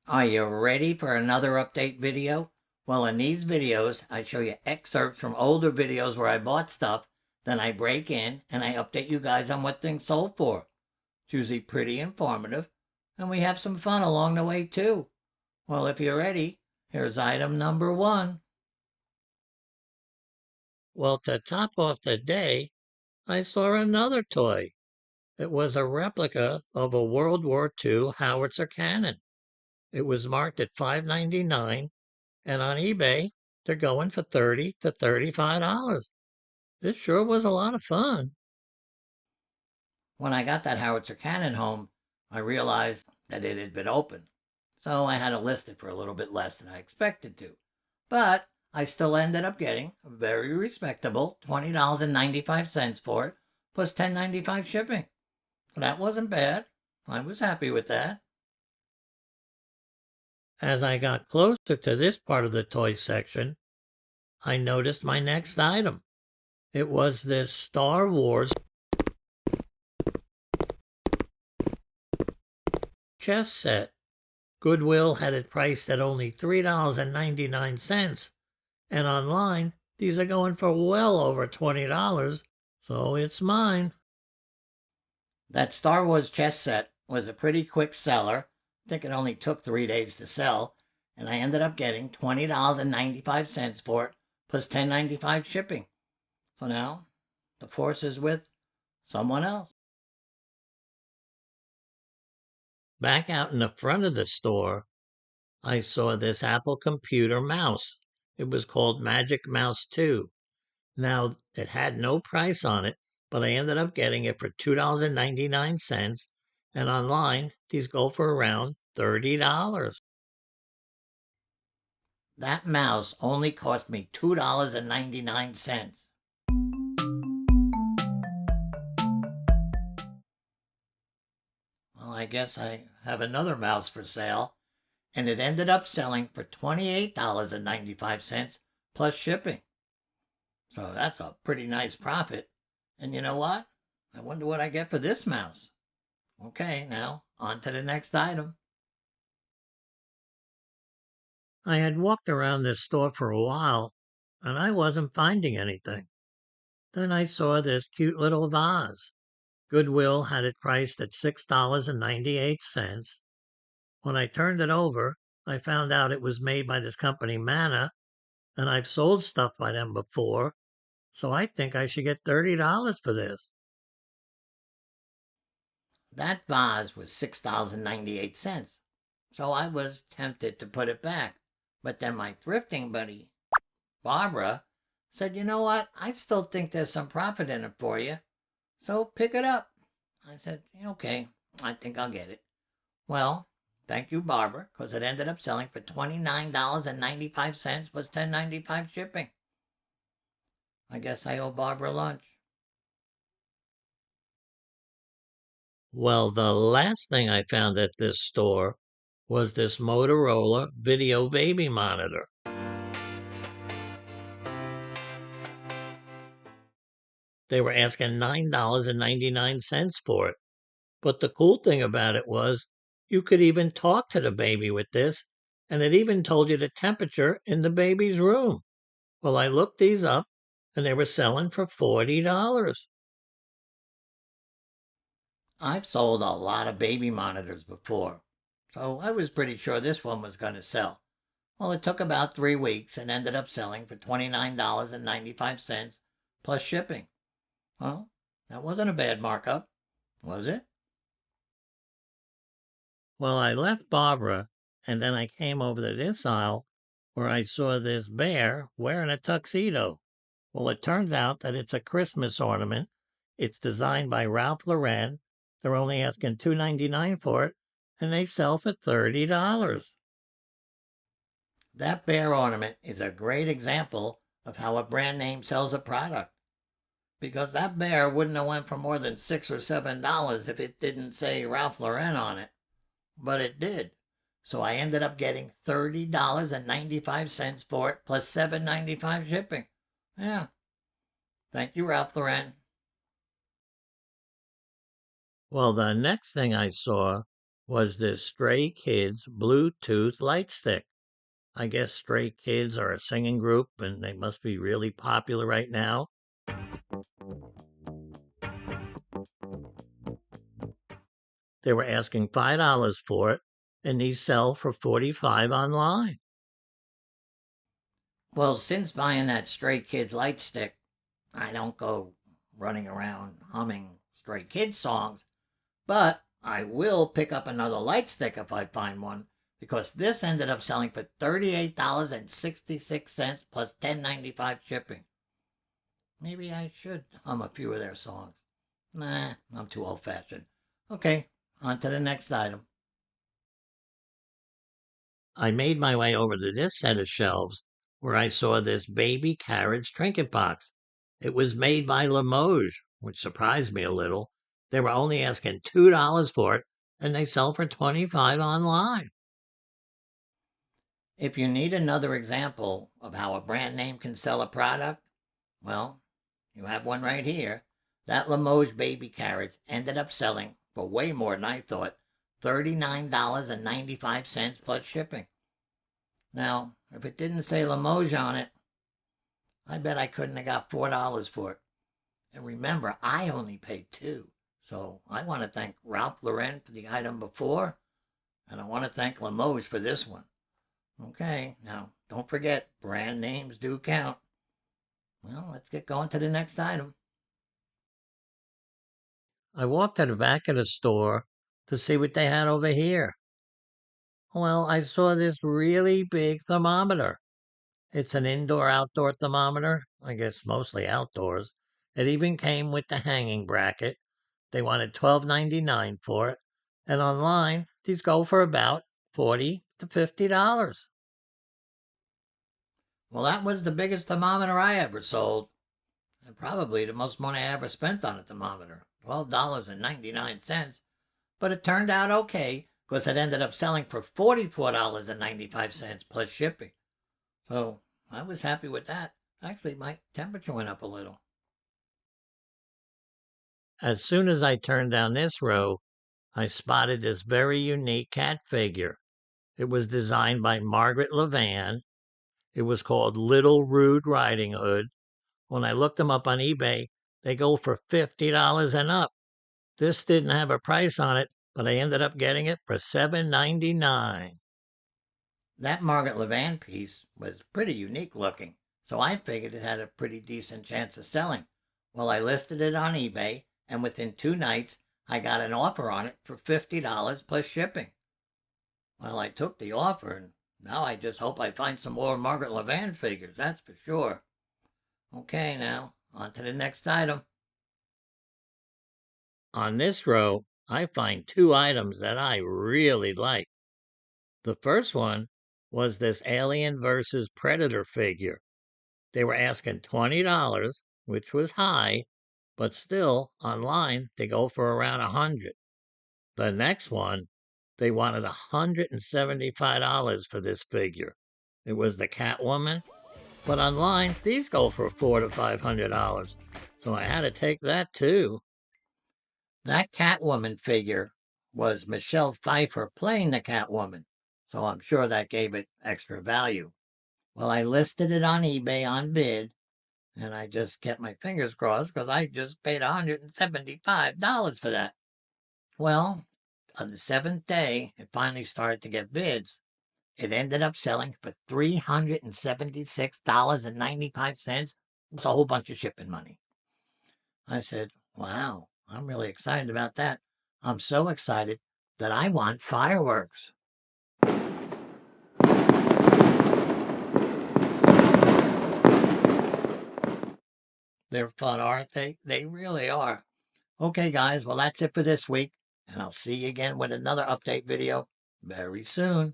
Are you ready for another update video? Well, in these videos, I show you excerpts from older videos where I bought stuff, then I break in and I update you guys on what things sold for. It's usually pretty informative, and we have some fun along the way too. Well, if you're ready, here's item number 1. Well, to top off the day, I saw another toy. It was a replica of a World War II howitzer cannon. It was marked at $5.99, and on eBay, they're going for $30 to $35. This sure was a lot of fun. When I got that howitzer cannon home, I realized that it had been opened. So I had to list it for a little bit less than I expected to. But I still ended up getting a very respectable $20.95 for it, plus $10.95 shipping. That wasn't bad. I was happy with that. As I got closer to this part of the toy section, I noticed my next item. It was this Star Wars chess set. Goodwill had it priced at only $3.99, and online these are going for well over $20, so it's mine. That Star Wars chess set was a pretty quick seller. I think it only took 3 days to sell, and I ended up getting $20.95 for it, plus $10.95 shipping. So now the force is with someone else. Back out in the front of the store, I saw this Apple computer mouse. It was called Magic Mouse 2. Now, it had no price on it, but I ended up getting it for $2.99, and online, these go for around $30. That mouse only cost me $2.99. Well, I guess I have another mouse for sale, and it ended up selling for $28.95 plus shipping. So that's a pretty nice profit. And you know what? I wonder what I get for this mouse. Okay, now on to the next item. I had walked around this store for a while, and I wasn't finding anything. Then I saw this cute little vase. Goodwill had it priced at $6.98. When I turned it over, I found out it was made by this company Mana, and I've sold stuff by them before, so I think I should get $30 for this. That vase was $6.98, so I was tempted to put it back. But then my thrifting buddy, Barbara, said, you know what? I still think there's some profit in it for you, so pick it up. I said, okay, I think I'll get it. Well, thank you, Barbara, because it ended up selling for $29.95 plus $10.95 shipping. I guess I owe Barbara lunch. Well, the last thing I found at this store was this Motorola video baby monitor. They were asking $9.99 for it. But the cool thing about it was you could even talk to the baby with this, and it even told you the temperature in the baby's room. Well, I looked these up, and they were selling for $40. I've sold a lot of baby monitors before, so I was pretty sure this one was going to sell. Well, it took about 3 weeks and ended up selling for $29.95 plus shipping. Well, that wasn't a bad markup, was it? Well, I left Barbara, and then I came over to this aisle where I saw this bear wearing a tuxedo. Well, it turns out that it's a Christmas ornament. It's designed by Ralph Lauren. They're only asking $2.99 for it, and they sell for $30. That bear ornament is a great example of how a brand name sells a product. Because that bear wouldn't have went for more than $6 or $7 if it didn't say Ralph Lauren on it. But it did. So I ended up getting $30.95 for it, plus $7.95 shipping. Yeah. Thank you, Ralph Lauren. Well, the next thing I saw was this Stray Kids Bluetooth light stick. I guess Stray Kids are a singing group and they must be really popular right now. They were asking $5 for it, and these sell for $45 online. Well, since buying that Stray Kids light stick, I don't go running around humming Stray Kids songs, but I will pick up another light stick if I find one, because this ended up selling for $38.66 plus $10.95 shipping. Maybe I should hum a few of their songs. Nah, I'm too old-fashioned. Okay, on to the next item. I made my way over to this set of shelves where I saw this baby Carriage trinket box. It was made by Limoges, which surprised me a little. They were only asking $2 for it, and they sell for $25 online. If you need another example of how a brand name can sell a product, well, you have one right here. That Limoges baby carriage ended up selling for way more than I thought, $39.95 plus shipping. Now, if it didn't say Limoges on it, I bet I couldn't have got $4 for it. And remember, I only paid $2. So I want to thank Ralph Lauren for the item before, and I want to thank Limoges for this one. Okay, now don't forget, brand names do count. Well, let's get going to the next item. I walked to the back of the store to see what they had over here. Well, I saw this really big thermometer. It's an indoor-outdoor thermometer, I guess mostly outdoors. It even came with the hanging bracket. They wanted $12.99 for it, and online these go for about $40 to $50. Well, that was the biggest thermometer I ever sold, and probably the most money I ever spent on a thermometer, $12.99. But it turned out okay, because it ended up selling for $44.95 plus shipping. So I was happy with that. Actually, my temperature went up a little. As soon as I turned down this row, I spotted this very unique cat figure. It was designed by Margaret Levan. It was called Little Rude Riding Hood. When I looked them up on eBay, they go for $50 and up. This didn't have a price on it, but I ended up getting it for $7.99. That Margaret Levan piece was pretty unique looking, so I figured it had a pretty decent chance of selling. Well, I listed it on eBay, and within 2 nights, I got an offer on it for $50 plus shipping. Well, I took the offer, and now I just hope I find some more Margaret Levan figures, that's for sure. Okay, now, on to the next item. On this row, I find two items that I really like. The first one was this Alien versus Predator figure. They were asking $20, which was high, but still, online, they go for around $100. The next one, they wanted $175 for this figure. It was the Catwoman, but online, these go for $400 to $500. So I had to take that too. That Catwoman figure was Michelle Pfeiffer playing the Catwoman, so I'm sure that gave it extra value. Well, I listed it on eBay on bid, and I just kept my fingers crossed because I just paid $175 for that. Well, on the seventh day, it finally started to get bids. It ended up selling for $376.95. It's a whole bunch of shipping money. I said, wow, I'm really excited about that. I'm so excited that I want fireworks. They're fun, aren't they? They really are. Okay, guys, well, that's it for this week, and I'll see you again with another update video very soon.